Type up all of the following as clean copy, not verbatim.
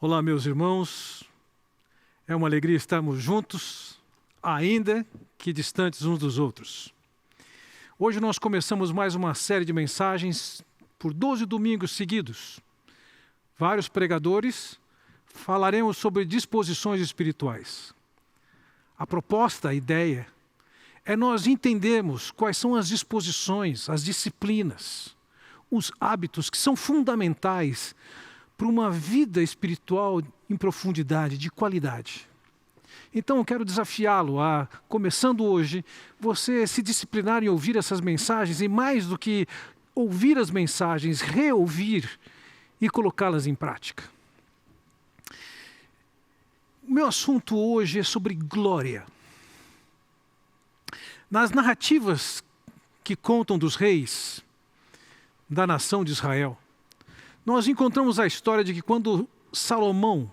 Olá, meus irmãos. É uma alegria estarmos juntos, ainda que distantes uns dos outros. Hoje nós começamos mais uma série de mensagens por 12 domingos seguidos. Vários pregadores falaremos sobre disposições espirituais. A proposta, a ideia, é nós entendermos quais são as disposições, as disciplinas, os hábitos que são fundamentais para uma vida espiritual em profundidade, de qualidade. Então eu quero desafiá-lo a, começando hoje, você se disciplinar em ouvir essas mensagens e mais do que ouvir as mensagens, reouvir e colocá-las em prática. O meu assunto hoje é sobre glória. Nas narrativas que contam dos reis da nação de Israel, nós encontramos a história de que quando Salomão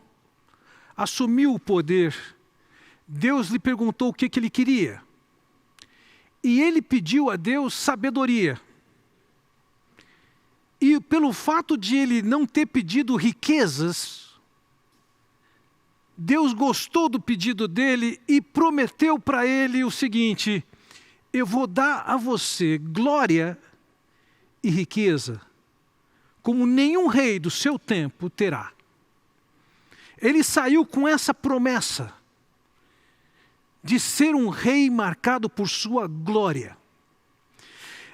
assumiu o poder, Deus lhe perguntou o que ele queria. E ele pediu a Deus sabedoria. E pelo fato de ele não ter pedido riquezas, Deus gostou do pedido dele e prometeu para ele o seguinte: eu vou dar a você glória e riqueza, como nenhum rei do seu tempo terá. Ele saiu com essa promessa de ser um rei marcado por sua glória.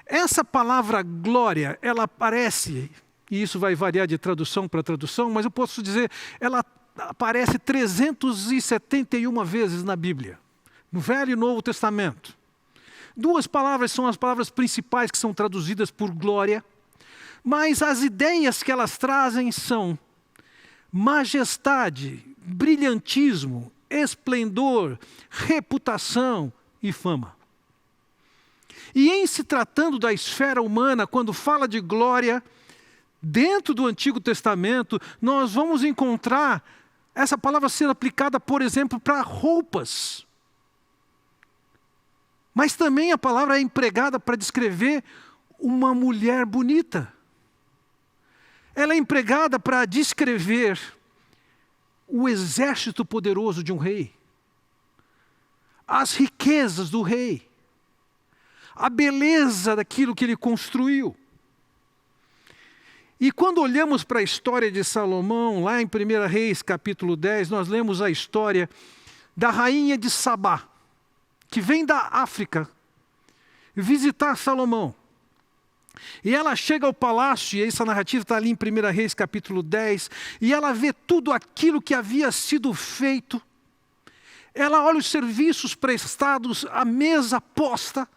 Essa palavra glória, ela aparece, e isso vai variar de tradução para tradução, mas eu posso dizer, ela aparece 371 vezes na Bíblia, no Velho e Novo Testamento. Duas palavras são as palavras principais que são traduzidas por glória, mas as ideias que elas trazem são majestade, brilhantismo, esplendor, reputação e fama. E em se tratando da esfera humana, quando fala de glória, dentro do Antigo Testamento, nós vamos encontrar essa palavra sendo aplicada, por exemplo, para roupas. Mas também a palavra é empregada para descrever uma mulher bonita. Ela é empregada para descrever o exército poderoso de um rei, as riquezas do rei, a beleza daquilo que ele construiu. E quando olhamos para a história de Salomão, lá em 1 Reis, capítulo 10, nós lemos a história da rainha de Sabá, que vem da África visitar Salomão. E ela chega ao palácio, e essa narrativa está ali em 1 Reis capítulo 10, e ela vê tudo aquilo que havia sido feito. Ela olha os serviços prestados, a mesa posta,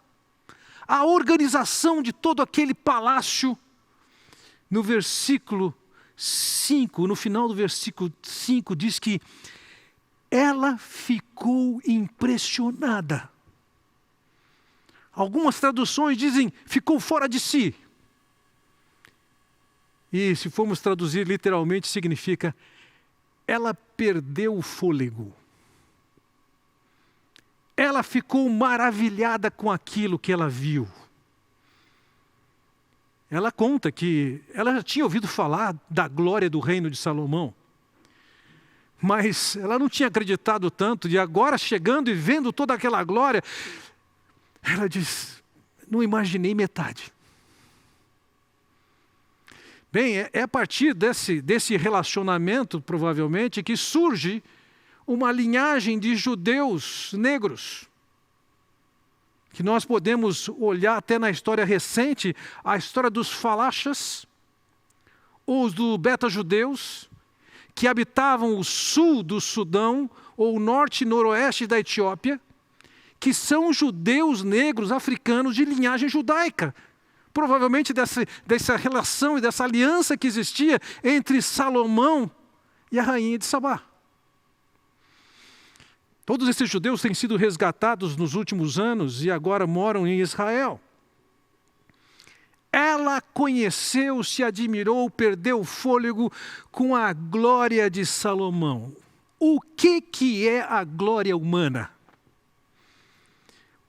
a organização de todo aquele palácio. No versículo 5, no final do versículo 5, diz que ela ficou impressionada. Algumas traduções dizem, ficou fora de si. E se formos traduzir literalmente, significa, ela perdeu o fôlego. Ela ficou maravilhada com aquilo que ela viu. Ela conta que ela já tinha ouvido falar da glória do reino de Salomão, mas ela não tinha acreditado tanto, e agora chegando e vendo toda aquela glória, ela diz, não imaginei metade. Bem, é a partir desse relacionamento, provavelmente, que surge uma linhagem de judeus negros, que nós podemos olhar até na história recente, a história dos falachas, ou os do beta-judeus, que habitavam o sul do Sudão, ou o norte e noroeste da Etiópia, que são judeus negros africanos de linhagem judaica. Provavelmente dessa relação e dessa aliança que existia entre Salomão e a rainha de Sabá. Todos esses judeus têm sido resgatados nos últimos anos e agora moram em Israel. Ela conheceu, se admirou, perdeu o fôlego com a glória de Salomão. O que é a glória humana?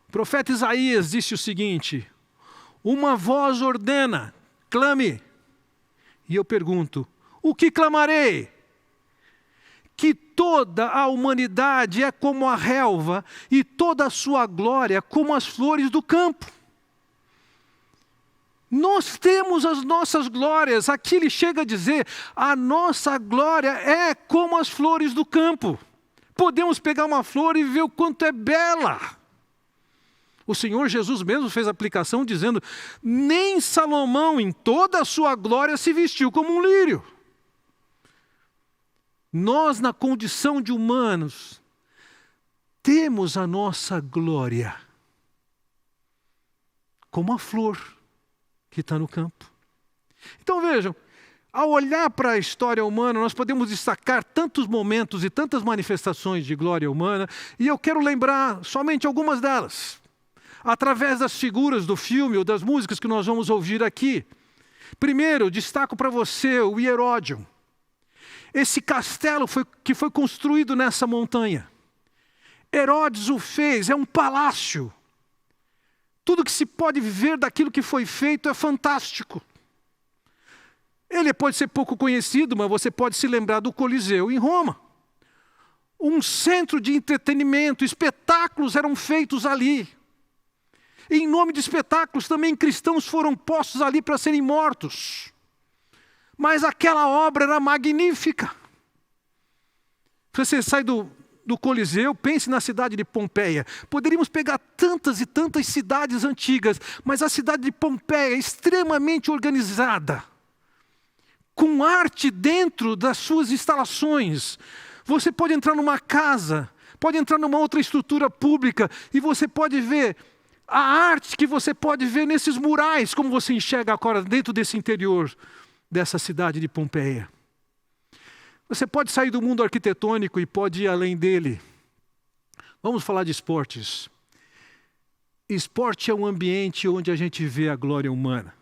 O profeta Isaías disse o seguinte: uma voz ordena, clame. E eu pergunto, o que clamarei? que toda a humanidade é como a relva e toda a sua glória como as flores do campo. Nós temos as nossas glórias. Aqui ele chega a dizer, a nossa glória é como as flores do campo. Podemos pegar uma flor e ver o quanto é bela. O Senhor Jesus mesmo fez a aplicação dizendo, nem Salomão em toda a sua glória se vestiu como um lírio. Nós, na condição de humanos, temos a nossa glória como a flor que está no campo. Então vejam, ao olhar para a história humana, nós podemos destacar tantos momentos e tantas manifestações de glória humana, e eu quero lembrar somente algumas delas, através das figuras do filme ou das músicas que nós vamos ouvir aqui. Primeiro, destaco para você o Hieródion. Esse castelo que foi construído nessa montanha. Herodes o fez, é um palácio. Tudo que se pode ver daquilo que foi feito é fantástico. Ele pode ser pouco conhecido, mas você pode se lembrar do Coliseu em Roma. Um centro de entretenimento, espetáculos eram feitos ali. Em nome de espetáculos, também cristãos foram postos ali para serem mortos. Mas aquela obra era magnífica. Você sai do Coliseu, pense na cidade de Pompeia. Poderíamos pegar tantas e tantas cidades antigas, mas a cidade de Pompeia é extremamente organizada, com arte dentro das suas instalações. Você pode entrar numa casa, pode entrar numa outra estrutura pública, e você pode ver a arte que você pode ver nesses murais, como você enxerga agora dentro desse interior dessa cidade de Pompeia. Você pode sair do mundo arquitetônico e pode ir além dele. Vamos falar de esportes. Esporte é um ambiente onde a gente vê a glória humana.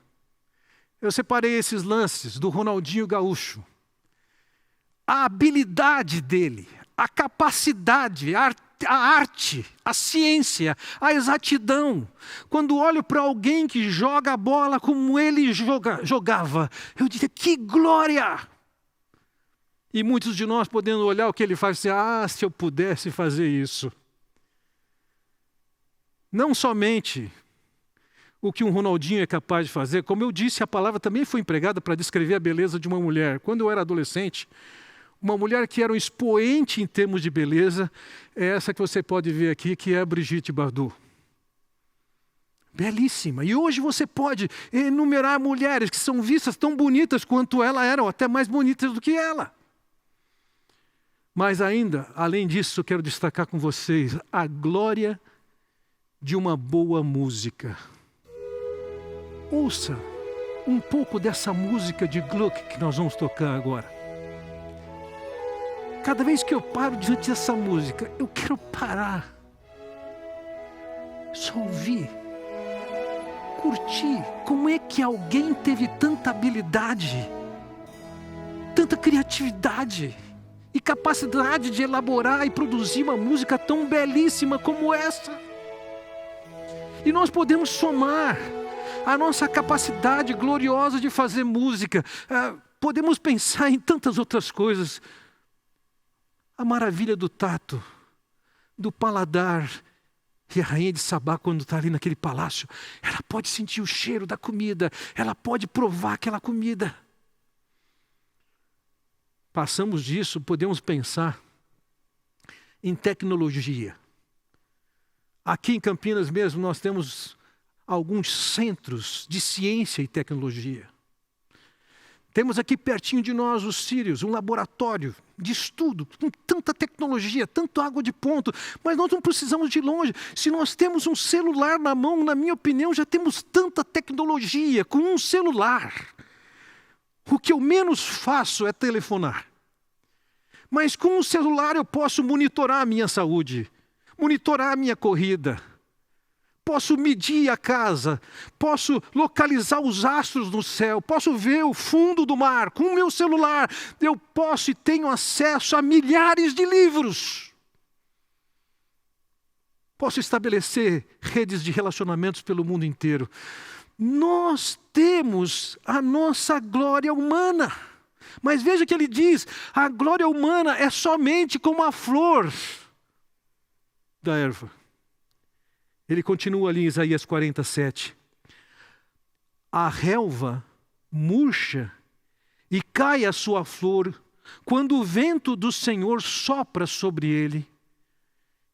Eu separei esses lances do Ronaldinho Gaúcho. A habilidade dele, a capacidade, a arte, a ciência, a exatidão. Quando olho para alguém que joga a bola como ele jogava, eu diria, que glória! E muitos de nós podendo olhar o que ele faz e dizer, se eu pudesse fazer isso. Não somente o que um Ronaldinho é capaz de fazer, como eu disse, a palavra também foi empregada para descrever a beleza de uma mulher. Quando eu era adolescente, uma mulher que era um expoente em termos de beleza, é essa que você pode ver aqui, que é a Brigitte Bardot. Belíssima. E hoje você pode enumerar mulheres que são vistas tão bonitas quanto ela era, ou até mais bonitas do que ela. Mas ainda, além disso, eu quero destacar com vocês a glória de uma boa música. Ouça um pouco dessa música de Gluck que nós vamos tocar agora. Cada vez que eu paro diante dessa música, eu quero parar, só ouvir, curtir. Como é que alguém teve tanta habilidade, tanta criatividade e capacidade de elaborar e produzir uma música tão belíssima como essa? E nós podemos somar a nossa capacidade gloriosa de fazer música. Podemos pensar em tantas outras coisas. A maravilha do tato, do paladar. E a rainha de Sabá, quando está ali naquele palácio, ela pode sentir o cheiro da comida, ela pode provar aquela comida. Passamos disso, podemos pensar em tecnologia. Aqui em Campinas mesmo nós temos alguns centros de ciência e tecnologia. Temos aqui pertinho de nós os Sírios, um laboratório de estudo, com tanta tecnologia, tanto água de ponto, mas nós não precisamos de longe. Se nós temos um celular na mão, na minha opinião, já temos tanta tecnologia com um celular. O que eu menos faço é telefonar. Mas com um celular eu posso monitorar a minha saúde, monitorar a minha corrida. Posso medir a casa, posso localizar os astros no céu, posso ver o fundo do mar. Com o meu celular, eu posso e tenho acesso a milhares de livros. Posso estabelecer redes de relacionamentos pelo mundo inteiro. Nós temos a nossa glória humana. Mas veja que ele diz, a glória humana é somente como a flor da erva. Ele continua ali em Isaías 47. A relva murcha e cai a sua flor quando o vento do Senhor sopra sobre ele.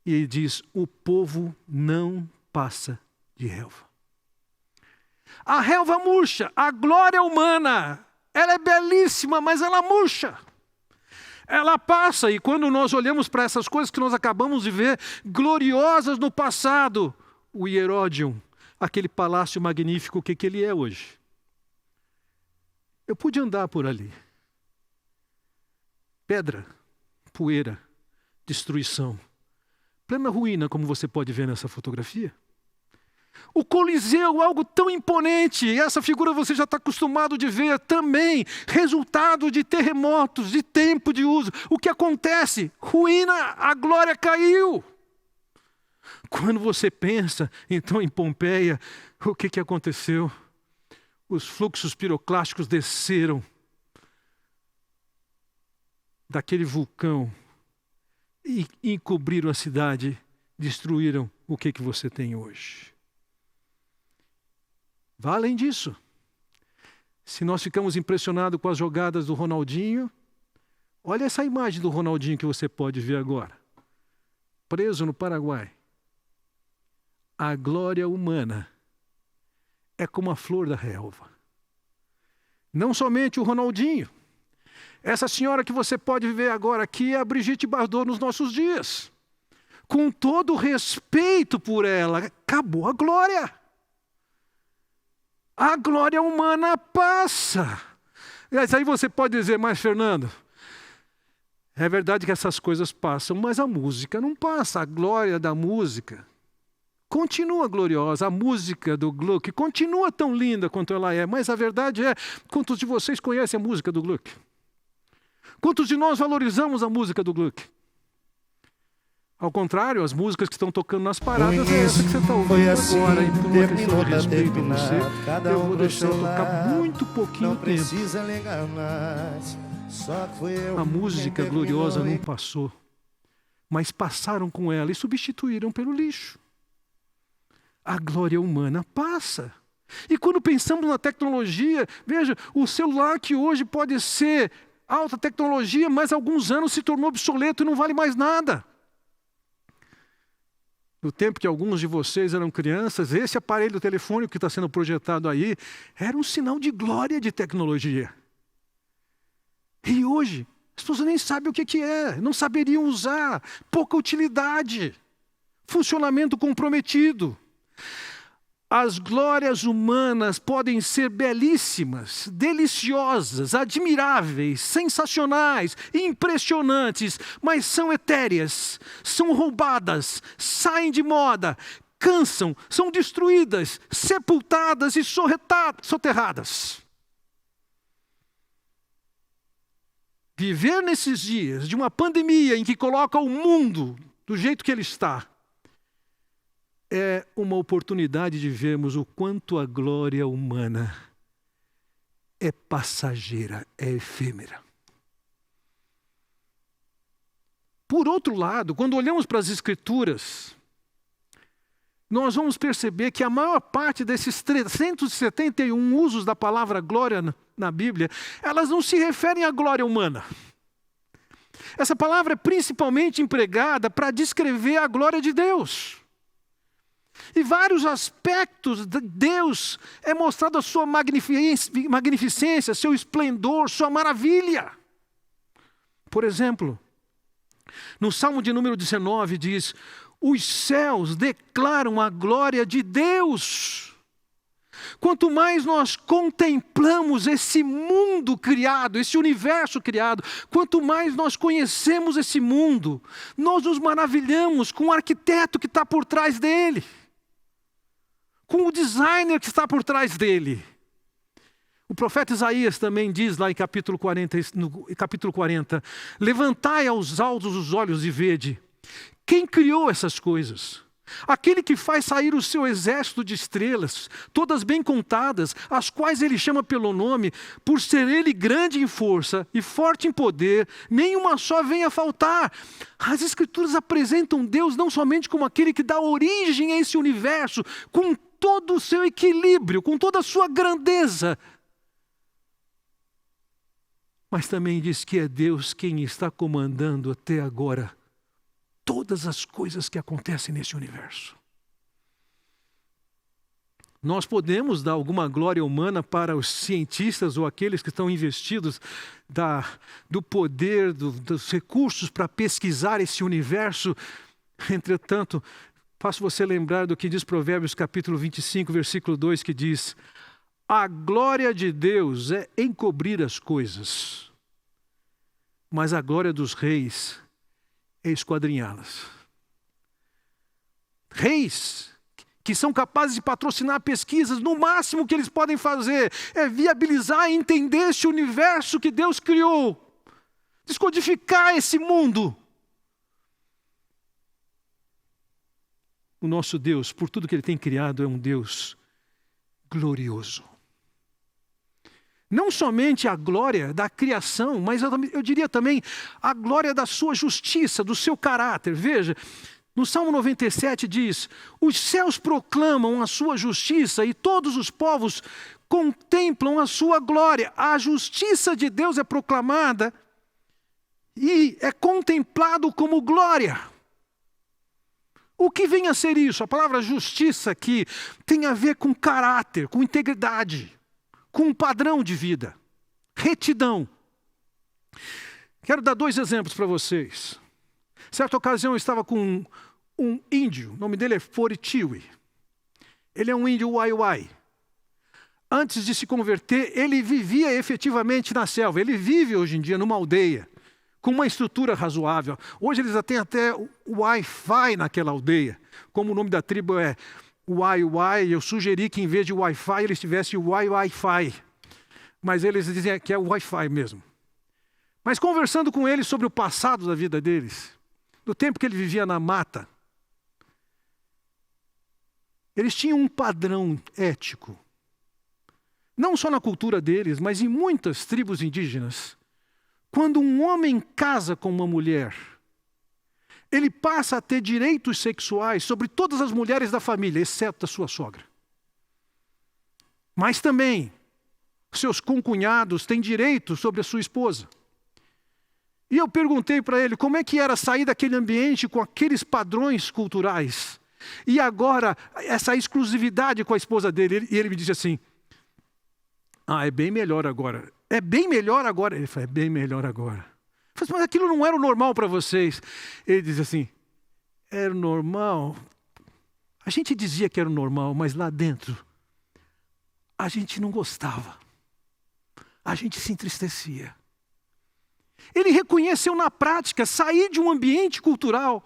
E ele diz, o povo não passa de relva. A relva murcha, a glória humana, ela é belíssima, mas ela murcha. Ela passa, e quando nós olhamos para essas coisas que nós acabamos de ver, gloriosas no passado, o Hieródion, aquele palácio magnífico, o que ele é hoje? Eu pude andar por ali. Pedra, poeira, destruição, plena ruína, como você pode ver nessa fotografia. O Coliseu, algo tão imponente, e essa figura você já está acostumado de ver também, resultado de terremotos, de tempo de uso. O que acontece? Ruína, a glória caiu. Quando você pensa, então, em Pompeia, o que aconteceu? Os fluxos piroclásticos desceram daquele vulcão e encobriram a cidade, destruíram o que você tem hoje. Vá além disso. Se nós ficamos impressionados com as jogadas do Ronaldinho, olha essa imagem do Ronaldinho que você pode ver agora. Preso no Paraguai. A glória humana é como a flor da relva. Não somente o Ronaldinho. Essa senhora que você pode ver agora aqui é a Brigitte Bardot nos nossos dias. Com todo o respeito por ela, acabou a glória. A glória humana passa. Mas aí você pode dizer, mas Fernando, é verdade que essas coisas passam, mas a música não passa. A glória da música continua gloriosa. A música do Gluck continua tão linda quanto ela é. Mas a verdade é, quantos de vocês conhecem a música do Gluck? Quantos de nós valorizamos a música do Gluck? Ao contrário, as músicas que estão tocando nas paradas é essa que você está ouvindo assim, agora. E por uma questão de respeito a você, eu vou deixar eu tocar muito pouquinho tempo. A música gloriosa não passou, mas passaram com ela e substituíram pelo lixo. A glória humana passa. E quando pensamos na tecnologia, veja, o celular que hoje pode ser alta tecnologia, mas há alguns anos se tornou obsoleto e não vale mais nada. No tempo que alguns de vocês eram crianças, esse aparelho telefônico que está sendo projetado aí era um sinal de glória de tecnologia. E hoje, as pessoas nem sabem o que é, não saberiam usar, pouca utilidade, funcionamento comprometido. As glórias humanas podem ser belíssimas, deliciosas, admiráveis, sensacionais, impressionantes, mas são etéreas, são roubadas, saem de moda, cansam, são destruídas, sepultadas e soterradas. Viver nesses dias de uma pandemia em que coloca o mundo do jeito que ele está, é uma oportunidade de vermos o quanto a glória humana é passageira, é efêmera. Por outro lado, quando olhamos para as Escrituras, nós vamos perceber que a maior parte desses 371 usos da palavra glória na Bíblia, elas não se referem à glória humana. Essa palavra é principalmente empregada para descrever a glória de Deus. E vários aspectos de Deus é mostrado a sua magnificência, seu esplendor, sua maravilha. Por exemplo, no Salmo de número 19 diz, os céus declaram a glória de Deus. Quanto mais nós contemplamos esse mundo criado, esse universo criado, quanto mais nós conhecemos esse mundo, nós nos maravilhamos com o arquiteto que está por trás dele, com o designer que está por trás dele. O profeta Isaías também diz lá em capítulo 40, levantai aos altos os olhos e vede, quem criou essas coisas? Aquele que faz sair o seu exército de estrelas, todas bem contadas, as quais ele chama pelo nome, por ser ele grande em força e forte em poder, nenhuma só venha a faltar. As Escrituras apresentam Deus não somente como aquele que dá origem a esse universo, com todo o seu equilíbrio, com toda a sua grandeza, mas também diz que é Deus quem está comandando até agora todas as coisas que acontecem nesse universo. Nós podemos dar alguma glória humana para os cientistas ou aqueles que estão investidos do poder, dos recursos para pesquisar esse universo. Entretanto, faço você lembrar do que diz Provérbios capítulo 25, versículo 2, que diz: a glória de Deus é encobrir as coisas, mas a glória dos reis é esquadrinhá-las. Reis que são capazes de patrocinar pesquisas, no máximo que eles podem fazer é viabilizar e entender esse universo que Deus criou, descodificar esse mundo. O nosso Deus, por tudo que Ele tem criado, é um Deus glorioso. Não somente a glória da criação, mas eu diria também a glória da sua justiça, do seu caráter. Veja, no Salmo 97 diz: os céus proclamam a sua justiça e todos os povos contemplam a sua glória. A justiça de Deus é proclamada e é contemplado como glória. O que vem a ser isso? A palavra justiça aqui tem a ver com caráter, com integridade, com um padrão de vida, retidão. Quero dar 2 exemplos para vocês. Certa ocasião eu estava com um índio, o nome dele é Foritiwi. Ele é um índio Waiwai. Antes de se converter, ele vivia efetivamente na selva. Ele vive hoje em dia numa aldeia, com uma estrutura razoável. Hoje eles têm até o Wi-Fi naquela aldeia. Como o nome da tribo é Waiwai, eu sugeri que em vez de Wi-Fi eles tivessem o Wi-Fi. Mas eles dizem que é o Wi-Fi mesmo. Mas conversando com eles sobre o passado da vida deles, do tempo que ele vivia na mata, eles tinham um padrão ético. Não só na cultura deles, mas em muitas tribos indígenas. Quando um homem casa com uma mulher, ele passa a ter direitos sexuais sobre todas as mulheres da família, exceto a sua sogra. Mas também, seus concunhados têm direitos sobre a sua esposa. E eu perguntei para ele como é que era sair daquele ambiente com aqueles padrões culturais. E agora, essa exclusividade com a esposa dele. E ele me disse assim: é bem melhor agora. É bem melhor agora. Ele falou: é bem melhor agora. Eu falei: mas aquilo não era o normal para vocês. Ele disse assim: era normal. A gente dizia que era o normal, mas lá dentro, a gente não gostava. A gente se entristecia. Ele reconheceu na prática sair de um ambiente cultural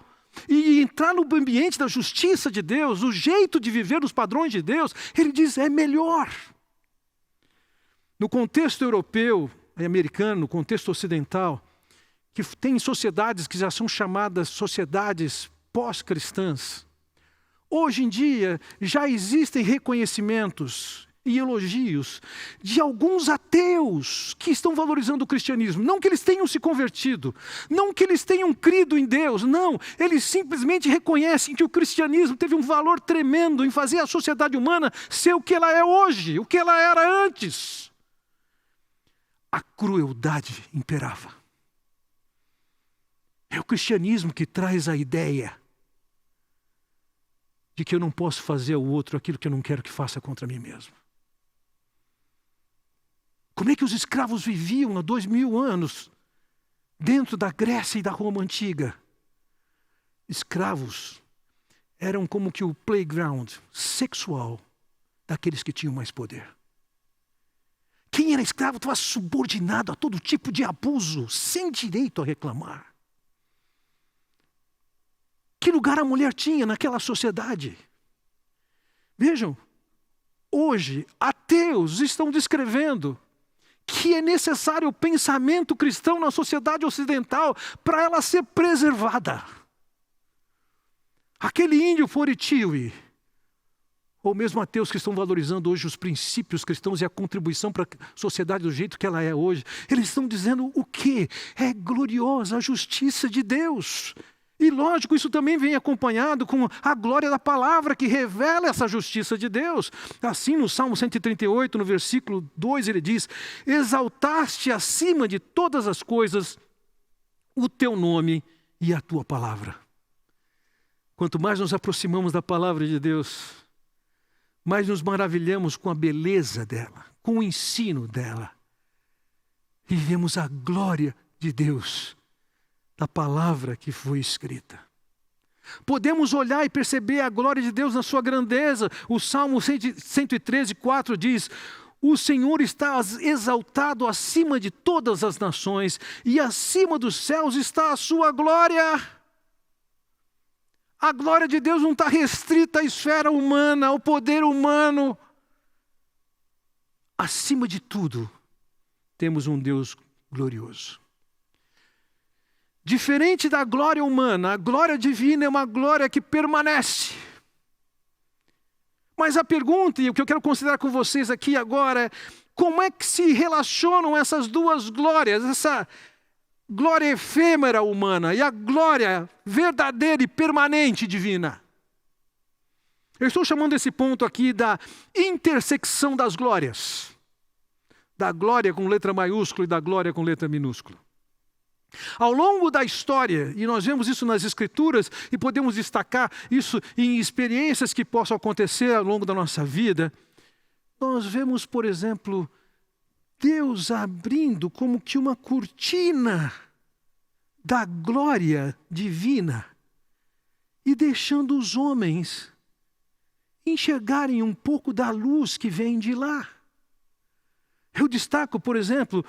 e entrar no ambiente da justiça de Deus, o jeito de viver os padrões de Deus. Ele diz: é melhor. No contexto europeu e americano, no contexto ocidental, que tem sociedades que já são chamadas sociedades pós-cristãs, hoje em dia já existem reconhecimentos e elogios de alguns ateus que estão valorizando o cristianismo. Não que eles tenham se convertido, não que eles tenham crido em Deus, não. Eles simplesmente reconhecem que o cristianismo teve um valor tremendo em fazer a sociedade humana ser o que ela é hoje, o que ela era antes. A crueldade imperava. É o cristianismo que traz a ideia de que eu não posso fazer ao outro aquilo que eu não quero que faça contra mim mesmo. Como é que os escravos viviam há 2000 anos dentro da Grécia e da Roma antiga? Escravos eram como que o playground sexual daqueles que tinham mais poder. Quem era escravo estava subordinado a todo tipo de abuso, sem direito a reclamar. Que lugar a mulher tinha naquela sociedade? Vejam, hoje ateus estão descrevendo que é necessário o pensamento cristão na sociedade ocidental para ela ser preservada. Aquele índio Foritiwi, ou mesmo ateus que estão valorizando hoje os princípios cristãos e a contribuição para a sociedade do jeito que ela é hoje, eles estão dizendo o quê? É gloriosa a justiça de Deus. E lógico, isso também vem acompanhado com a glória da palavra que revela essa justiça de Deus. Assim, no Salmo 138, no versículo 2, ele diz: exaltaste acima de todas as coisas o teu nome e a tua palavra. Quanto mais nos aproximamos da palavra de Deus, mais nos maravilhamos com a beleza dela, com o ensino dela. E vemos a glória de Deus da palavra que foi escrita. Podemos olhar e perceber a glória de Deus na sua grandeza. O Salmo 113, 4 diz: o Senhor está exaltado acima de todas as nações, e acima dos céus está a sua glória. A glória de Deus não está restrita à esfera humana, ao poder humano. Acima de tudo, temos um Deus glorioso. Diferente da glória humana, a glória divina é uma glória que permanece. Mas a pergunta, e o que eu quero considerar com vocês aqui agora, é como é que se relacionam essas duas glórias, essa glória efêmera humana e a glória verdadeira e permanente divina? Eu estou chamando esse ponto aqui da intersecção das glórias. Da glória com letra maiúscula e da glória com letra minúscula. Ao longo da história, e nós vemos isso nas Escrituras, e podemos destacar isso em experiências que possam acontecer ao longo da nossa vida, nós vemos, por exemplo, Deus abrindo como que uma cortina da glória divina e deixando os homens enxergarem um pouco da luz que vem de lá. Eu destaco, por exemplo,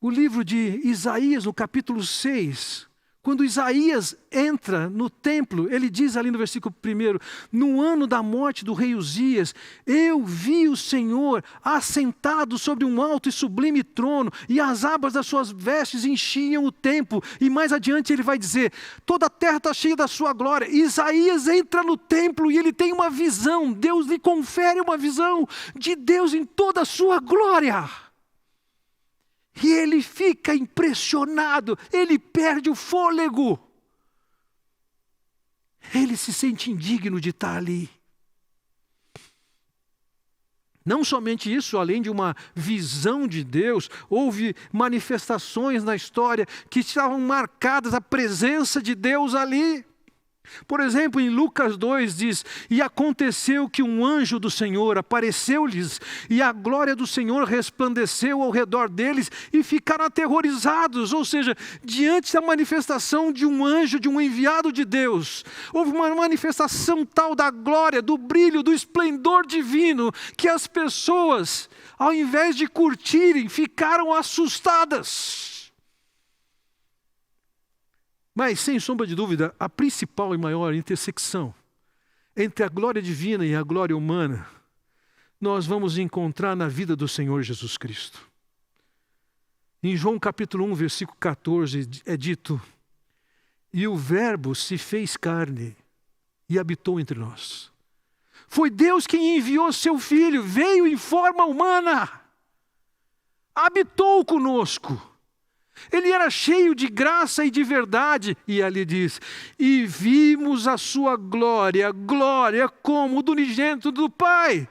o livro de Isaías, no capítulo 6, quando Isaías entra no templo, ele diz ali no versículo 1, no ano da morte do rei Uzias, eu vi o Senhor assentado sobre um alto e sublime trono, e as abas das suas vestes enchiam o templo. E mais adiante ele vai dizer, toda a terra está cheia da sua glória. Isaías entra no templo e ele tem uma visão, Deus lhe confere uma visão de Deus em toda a sua glória. E ele fica impressionado, ele perde o fôlego. Ele se sente indigno de estar ali. Não somente isso, além de uma visão de Deus, houve manifestações na história que estavam marcadas a presença de Deus ali. Por exemplo, em Lucas 2 diz, e aconteceu que um anjo do Senhor apareceu-lhes, e a glória do Senhor resplandeceu ao redor deles, e ficaram aterrorizados. Ou seja, diante da manifestação de um anjo, de um enviado de Deus, houve uma manifestação tal da glória, do brilho, do esplendor divino, que as pessoas, ao invés de curtirem, ficaram assustadas. Mas, sem sombra de dúvida, a principal e maior intersecção entre a glória divina e a glória humana, nós vamos encontrar na vida do Senhor Jesus Cristo. Em João capítulo 1, versículo 14, é dito, e o Verbo se fez carne e habitou entre nós. Foi Deus quem enviou seu Filho, veio em forma humana, habitou conosco. Ele era cheio de graça e de verdade, e ali diz, e vimos a sua glória, glória como do unigênito do Pai.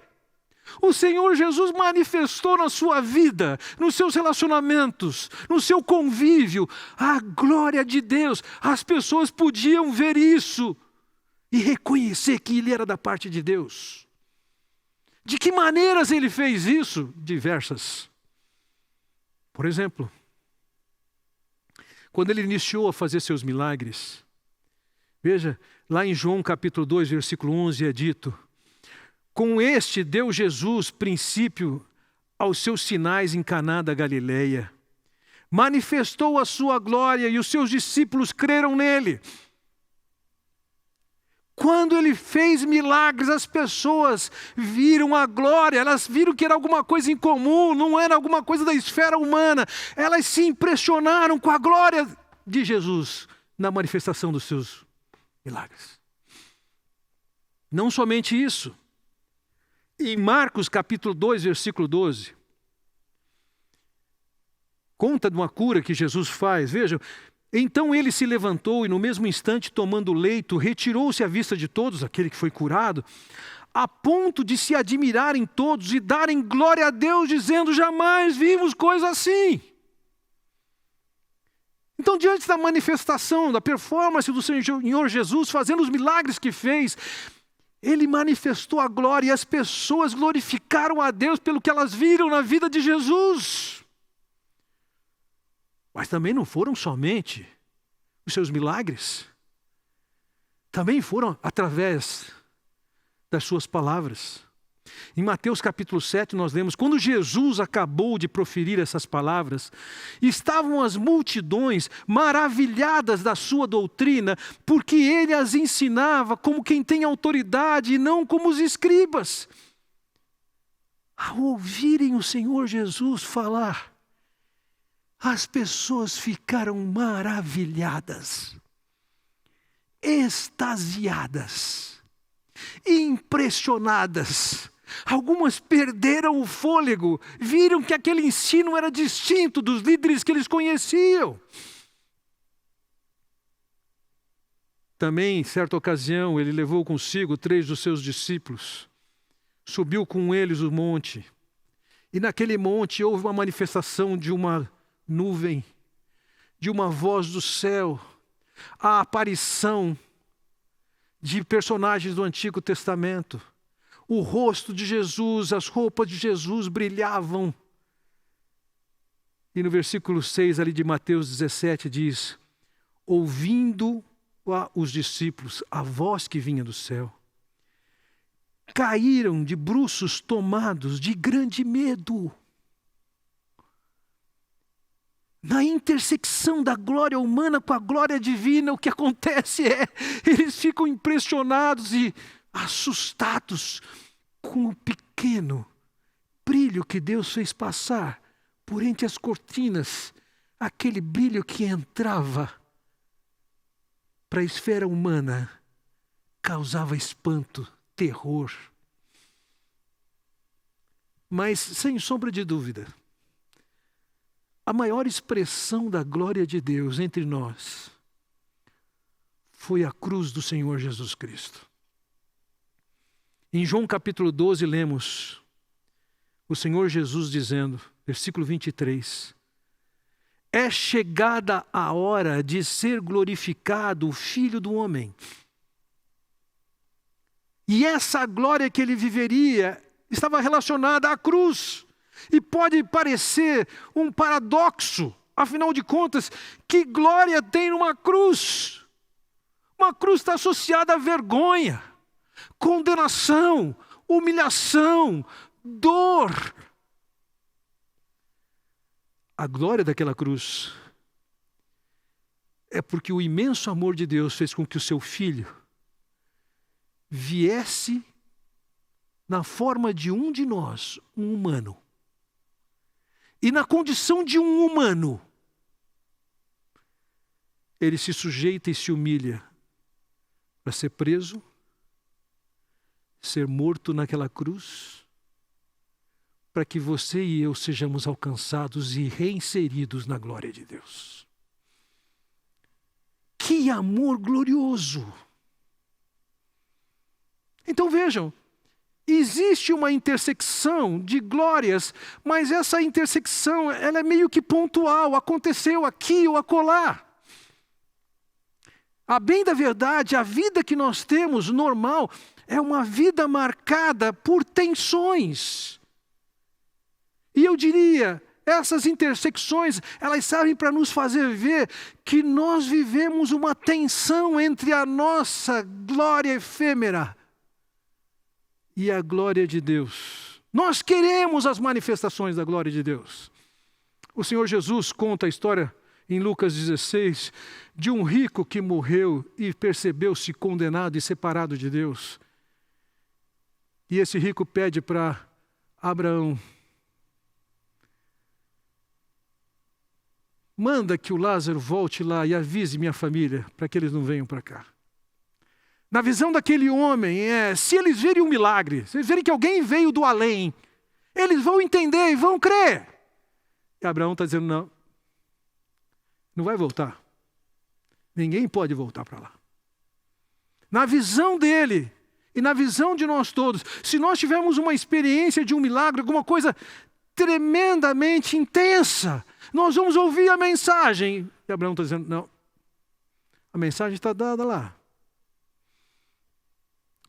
O Senhor Jesus manifestou na sua vida, nos seus relacionamentos, no seu convívio, a glória de Deus. As pessoas podiam ver isso e reconhecer que Ele era da parte de Deus. De que maneiras Ele fez isso? Diversas. Por exemplo, quando Ele iniciou a fazer seus milagres, veja, lá em João capítulo 2, versículo 11 é dito, com este deu Jesus princípio aos seus sinais em Caná da Galileia. Manifestou a sua glória e os seus discípulos creram nele. Quando Ele fez milagres, as pessoas viram a glória, elas viram que era alguma coisa incomum, não era alguma coisa da esfera humana. Elas se impressionaram com a glória de Jesus na manifestação dos seus milagres. Não somente isso. Em Marcos capítulo 2, versículo 12, conta de uma cura que Jesus faz. Vejam, então ele se levantou e no mesmo instante, tomando o leito, retirou-se à vista de todos, aquele que foi curado, a ponto de se admirarem todos e darem glória a Deus, dizendo: jamais vimos coisa assim. Então, diante da manifestação, da performance do Senhor Jesus, fazendo os milagres que fez, Ele manifestou a glória e as pessoas glorificaram a Deus pelo que elas viram na vida de Jesus. Mas também não foram somente os seus milagres, também foram através das suas palavras. Em Mateus capítulo 7 nós lemos: quando Jesus acabou de proferir essas palavras, estavam as multidões maravilhadas da sua doutrina, porque ele as ensinava como quem tem autoridade e não como os escribas. Ao ouvirem o Senhor Jesus falar, as pessoas ficaram maravilhadas, extasiadas, impressionadas. Algumas perderam o fôlego, viram que aquele ensino era distinto dos líderes que eles conheciam. Também, em certa ocasião, ele levou consigo 3 dos seus discípulos, subiu com eles o monte, e naquele monte houve uma manifestação de uma nuvem, de uma voz do céu, a aparição de personagens do Antigo Testamento. O rosto de Jesus, as roupas de Jesus brilhavam. E no versículo 6 ali de Mateus 17 diz: ouvindo os discípulos a voz que vinha do céu, caíram de bruços tomados de grande medo. Na intersecção da glória humana com a glória divina, o que acontece é, eles ficam impressionados e assustados com o pequeno brilho que Deus fez passar por entre as cortinas, aquele brilho que entrava para a esfera humana, causava espanto, terror. Mas, sem sombra de dúvida, a maior expressão da glória de Deus entre nós foi a cruz do Senhor Jesus Cristo. Em João capítulo 12 lemos o Senhor Jesus dizendo, versículo 23, é chegada a hora de ser glorificado o Filho do Homem. E essa glória que ele viveria estava relacionada à cruz. E pode parecer um paradoxo, afinal de contas, que glória tem numa cruz? Uma cruz está associada à vergonha, condenação, humilhação, dor. A glória daquela cruz é porque o imenso amor de Deus fez com que o seu Filho viesse na forma de um de nós, um humano. E na condição de um humano, ele se sujeita e se humilha para ser preso, ser morto naquela cruz, para que você e eu sejamos alcançados e reinseridos na glória de Deus. Que amor glorioso! Então vejam, existe uma intersecção de glórias, mas essa intersecção ela é meio que pontual, aconteceu aqui ou acolá. A bem da verdade, a vida que nós temos normal é uma vida marcada por tensões. E eu diria, essas intersecções, elas servem para nos fazer ver que nós vivemos uma tensão entre a nossa glória efêmera e a glória de Deus. Nós queremos as manifestações da glória de Deus. O Senhor Jesus conta a história em Lucas 16 de um rico que morreu e percebeu-se condenado e separado de Deus. E esse rico pede para Abraão: manda que o Lázaro volte lá e avise minha família para que eles não venham para cá. Na visão daquele homem, se eles verem um milagre, se eles verem que alguém veio do além, eles vão entender e vão crer. E Abraão está dizendo, não, não vai voltar. Ninguém pode voltar para lá. Na visão dele e na visão de nós todos, se nós tivermos uma experiência de um milagre, alguma coisa tremendamente intensa, nós vamos ouvir a mensagem. E Abraão está dizendo, não, a mensagem está dada lá.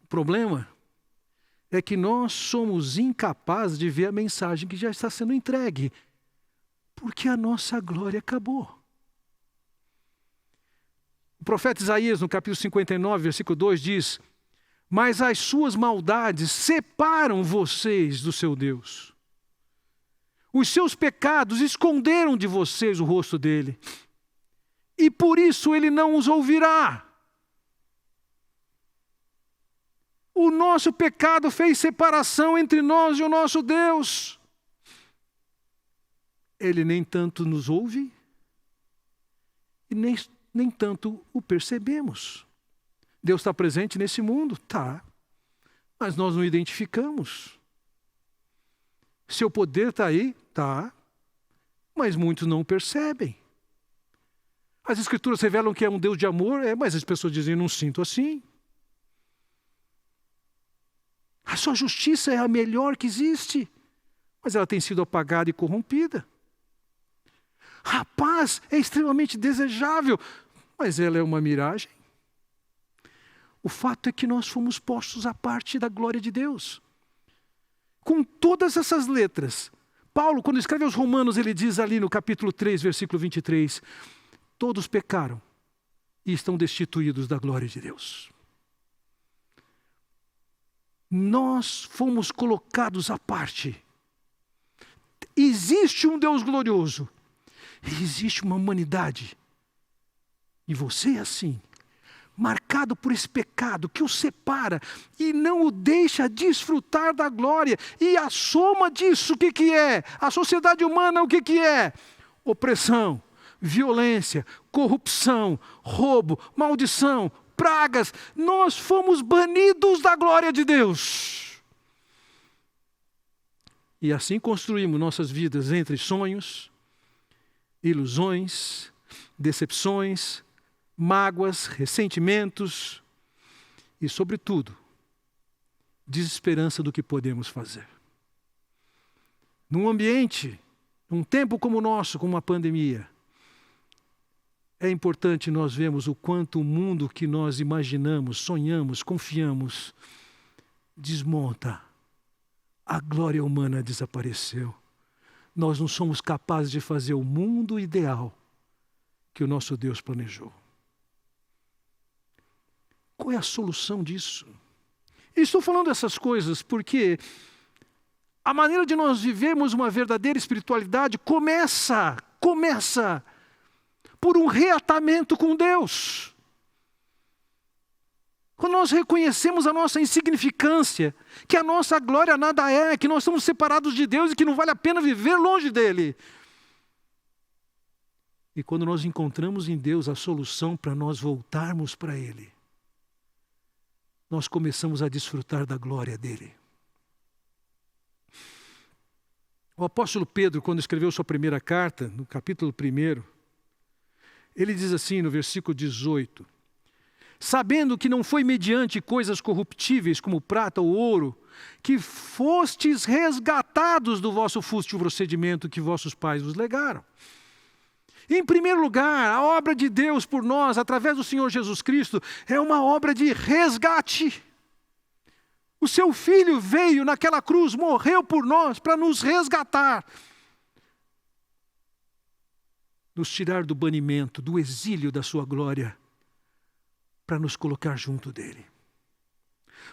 O problema é que nós somos incapazes de ver a mensagem que já está sendo entregue, porque a nossa glória acabou. O profeta Isaías, no capítulo 59, versículo 2, diz: mas as suas maldades separam vocês do seu Deus. Os seus pecados esconderam de vocês o rosto dele, e por isso ele não os ouvirá. O nosso pecado fez separação entre nós e o nosso Deus. Ele nem tanto nos ouve, e nem tanto o percebemos. Deus está presente nesse mundo? Tá. Mas nós não identificamos. Seu poder está aí? Tá. Mas muitos não percebem. As Escrituras revelam que é um Deus de amor, mas as pessoas dizem, não sinto assim. A sua justiça é a melhor que existe, mas ela tem sido apagada e corrompida. A paz é extremamente desejável, mas ela é uma miragem. O fato é que nós fomos postos à parte da glória de Deus. Com todas essas letras, Paulo, quando escreve aos Romanos, ele diz ali no capítulo 3, versículo 23, todos pecaram e estão destituídos da glória de Deus. Nós fomos colocados à parte. Existe um Deus glorioso. Existe uma humanidade. E você é assim, marcado por esse pecado que o separa e não o deixa desfrutar da glória. E a soma disso, o que é? A sociedade humana, o que é? Opressão, violência, corrupção, roubo, maldição, pragas. Nós fomos banidos da glória de Deus. E assim construímos nossas vidas entre sonhos, ilusões, decepções, mágoas, ressentimentos e, sobretudo, desesperança do que podemos fazer. Num ambiente, num tempo como o nosso, como uma pandemia, é importante nós vermos o quanto o mundo que nós imaginamos, sonhamos, confiamos, desmonta. A glória humana desapareceu. Nós não somos capazes de fazer o mundo ideal que o nosso Deus planejou. Qual é a solução disso? E estou falando essas coisas porque a maneira de nós vivermos uma verdadeira espiritualidade começa por um reatamento com Deus. Quando nós reconhecemos a nossa insignificância, que a nossa glória nada é, que nós estamos separados de Deus e que não vale a pena viver longe dele. E quando nós encontramos em Deus a solução para nós voltarmos para ele, nós começamos a desfrutar da glória dele. O apóstolo Pedro, quando escreveu sua primeira carta, no capítulo 1, ele diz assim no versículo 18, sabendo que não foi mediante coisas corruptíveis como prata ou ouro, que fostes resgatados do vosso fútil procedimento que vossos pais vos legaram. Em primeiro lugar, a obra de Deus por nós, através do Senhor Jesus Cristo, é uma obra de resgate. O seu Filho veio naquela cruz, morreu por nós, para nos resgatar. Nos tirar do banimento, do exílio da sua glória, para nos colocar junto dele.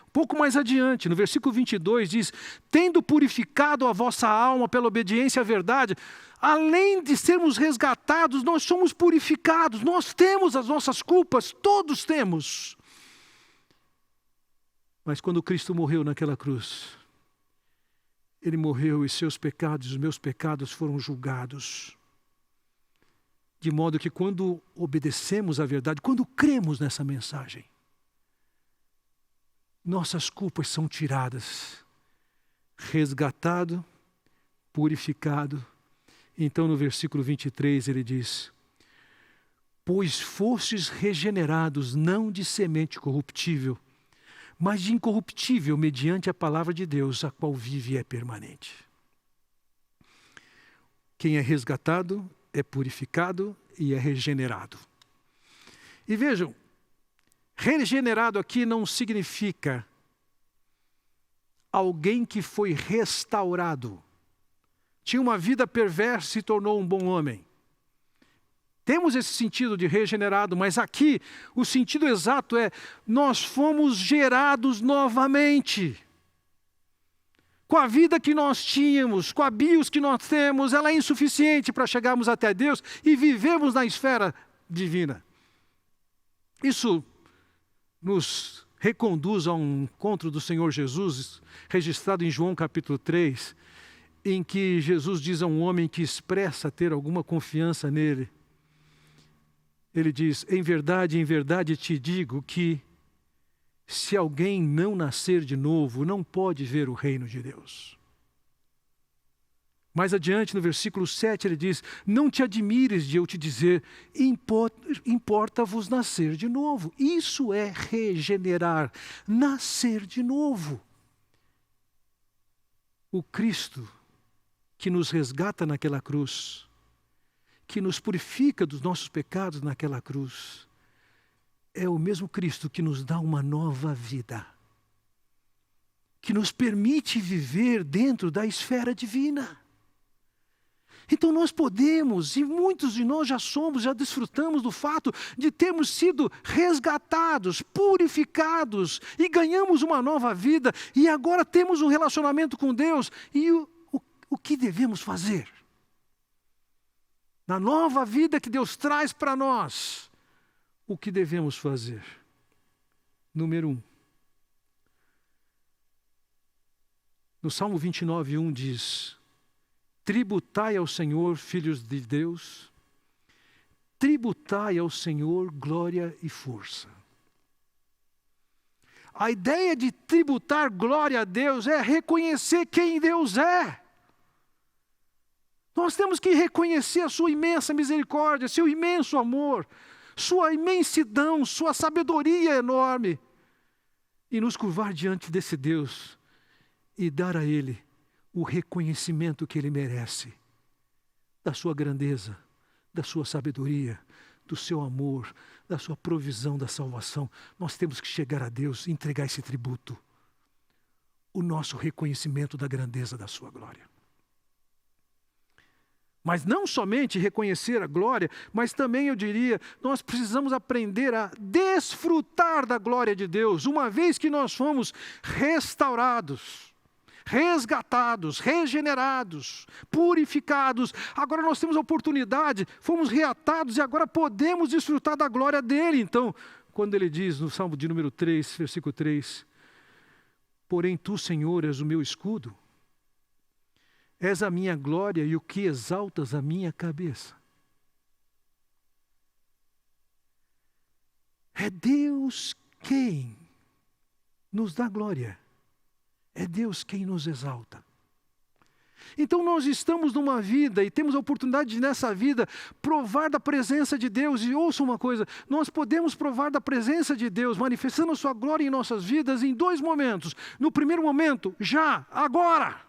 Um pouco mais adiante, no versículo 22, diz, tendo purificado a vossa alma pela obediência à verdade, além de sermos resgatados, nós somos purificados, nós temos as nossas culpas, todos temos. Mas quando Cristo morreu naquela cruz, ele morreu e seus pecados, os meus pecados foram julgados. De modo que quando obedecemos à verdade, quando cremos nessa mensagem, nossas culpas são tiradas, resgatado, purificado. Então no versículo 23 ele diz: pois fostes regenerados não de semente corruptível, mas de incorruptível, mediante a palavra de Deus, a qual vive e é permanente. Quem é resgatado é purificado e é regenerado. E vejam, regenerado aqui não significa alguém que foi restaurado. Tinha uma vida perversa e se tornou um bom homem. Temos esse sentido de regenerado, mas aqui o sentido exato é: nós fomos gerados novamente. Com a vida que nós tínhamos, com a bios que nós temos, ela é insuficiente para chegarmos até Deus e vivemos na esfera divina. Isso nos reconduz a um encontro do Senhor Jesus, registrado em João capítulo 3, em que Jesus diz a um homem que expressa ter alguma confiança nele. Ele diz: em verdade te digo que se alguém não nascer de novo, não pode ver o reino de Deus. Mais adiante, no versículo 7, ele diz: não te admires de eu te dizer, importa-vos nascer de novo. Isso é regenerar, nascer de novo. O Cristo que nos resgata naquela cruz, que nos purifica dos nossos pecados naquela cruz, é o mesmo Cristo que nos dá uma nova vida, que nos permite viver dentro da esfera divina. Então nós podemos, e muitos de nós já desfrutamos do fato de termos sido resgatados, purificados, e ganhamos uma nova vida, e agora temos um relacionamento com Deus. E o que devemos fazer? Na nova vida que Deus traz para nós, o que devemos fazer? Número 1. No Salmo 29:1 diz: tributai ao Senhor, filhos de Deus, tributai ao Senhor glória e força. A ideia de tributar glória a Deus é reconhecer quem Deus é. Nós temos que reconhecer a sua imensa misericórdia, seu imenso amor, sua imensidão, sua sabedoria enorme, e nos curvar diante desse Deus e dar a Ele o reconhecimento que Ele merece, da sua grandeza, da sua sabedoria, do seu amor, da sua provisão, da salvação. Nós temos que chegar a Deus e entregar esse tributo, o nosso reconhecimento da grandeza da sua glória. Mas não somente reconhecer a glória, mas também, eu diria, nós precisamos aprender a desfrutar da glória de Deus, uma vez que nós fomos restaurados, resgatados, regenerados, purificados. Agora nós temos a oportunidade, fomos reatados e agora podemos desfrutar da glória dele. Então, quando ele diz no Salmo de número 3, versículo 3, porém tu, Senhor, és o meu escudo, és a minha glória e o que exaltas a minha cabeça. É Deus quem nos dá glória. É Deus quem nos exalta. Então nós estamos numa vida e temos a oportunidade de, nessa vida, provar da presença de Deus. E ouça uma coisa, nós podemos provar da presença de Deus, manifestando a sua glória em nossas vidas em 2 momentos. No primeiro momento, já, agora.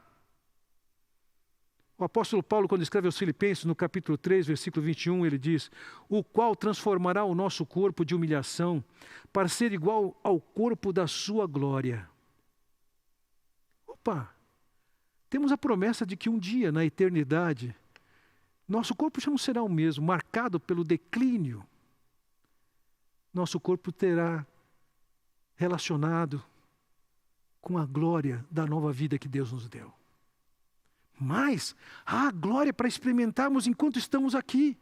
O apóstolo Paulo, quando escreve aos Filipenses, no capítulo 3, versículo 21, ele diz: o qual transformará o nosso corpo de humilhação para ser igual ao corpo da sua glória. Opa! Temos a promessa de que um dia, na eternidade, nosso corpo já não será o mesmo, marcado pelo declínio. Nosso corpo terá relacionado com a glória da nova vida que Deus nos deu. Mas há glória para experimentarmos enquanto estamos aqui.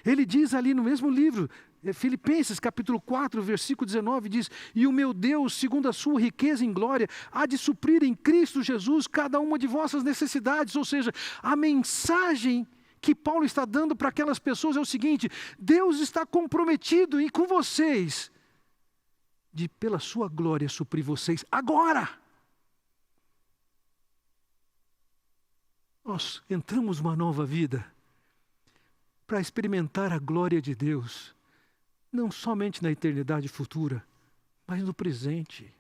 Ele diz ali no mesmo livro, Filipenses capítulo 4, versículo 19, diz: e o meu Deus, segundo a sua riqueza em glória, há de suprir em Cristo Jesus cada uma de vossas necessidades. Ou seja, a mensagem que Paulo está dando para aquelas pessoas é o seguinte: Deus está comprometido com vocês de, pela sua glória, suprir vocês agora. Nós entramos numa nova vida para experimentar a glória de Deus, não somente na eternidade futura, mas no presente.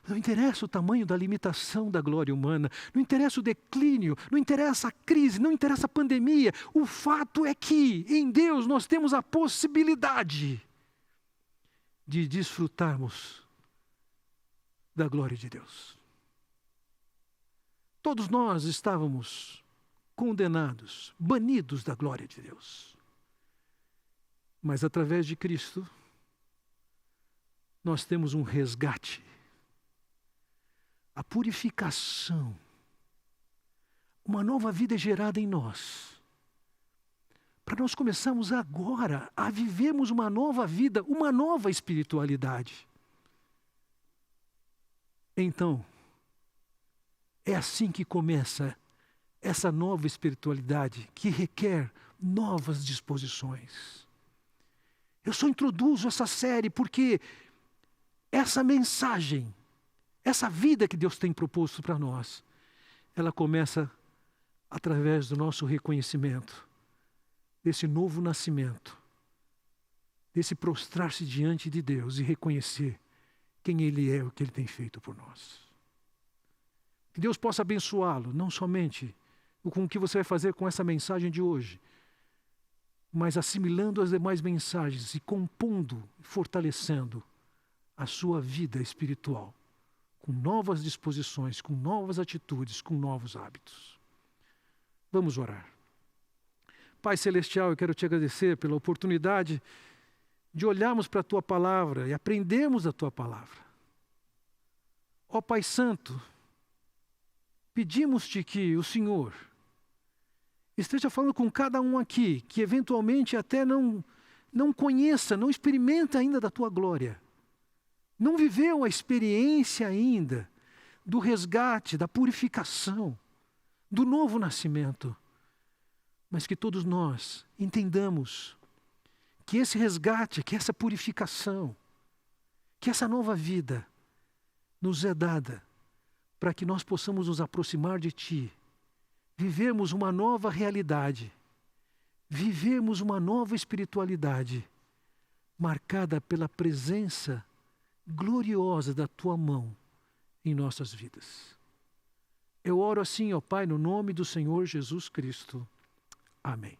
Não interessa o tamanho da limitação da glória humana, não interessa o declínio, não interessa a crise, não interessa a pandemia. O fato é que em Deus nós temos a possibilidade de desfrutarmos da glória de Deus. Todos nós estávamos condenados, banidos da glória de Deus. Mas através de Cristo, nós temos um resgate, a purificação, uma nova vida gerada em nós. Para nós começarmos agora a vivermos uma nova vida, uma nova espiritualidade. Então, é assim que começa essa nova espiritualidade que requer novas disposições. Eu só introduzo essa série porque essa mensagem, essa vida que Deus tem proposto para nós, ela começa através do nosso reconhecimento, desse novo nascimento, desse prostrar-se diante de Deus e reconhecer quem Ele é, o que Ele tem feito por nós. Que Deus possa abençoá-lo, não somente com o que você vai fazer com essa mensagem de hoje, mas assimilando as demais mensagens e compondo, fortalecendo a sua vida espiritual, com novas disposições, com novas atitudes, com novos hábitos. Vamos orar. Pai Celestial, eu quero te agradecer pela oportunidade de olharmos para a Tua Palavra e aprendermos a Tua Palavra. Ó Pai Santo, pedimos-te que o Senhor esteja falando com cada um aqui, que eventualmente até não conheça, não experimenta ainda da Tua glória, não viveu a experiência ainda do resgate, da purificação, do novo nascimento, mas que todos nós entendamos que esse resgate, que essa purificação, que essa nova vida nos é dada para que nós possamos nos aproximar de Ti, vivermos uma nova realidade, vivermos uma nova espiritualidade, marcada pela presença gloriosa da Tua mão em nossas vidas. Eu oro assim, ó Pai, no nome do Senhor Jesus Cristo. Amém.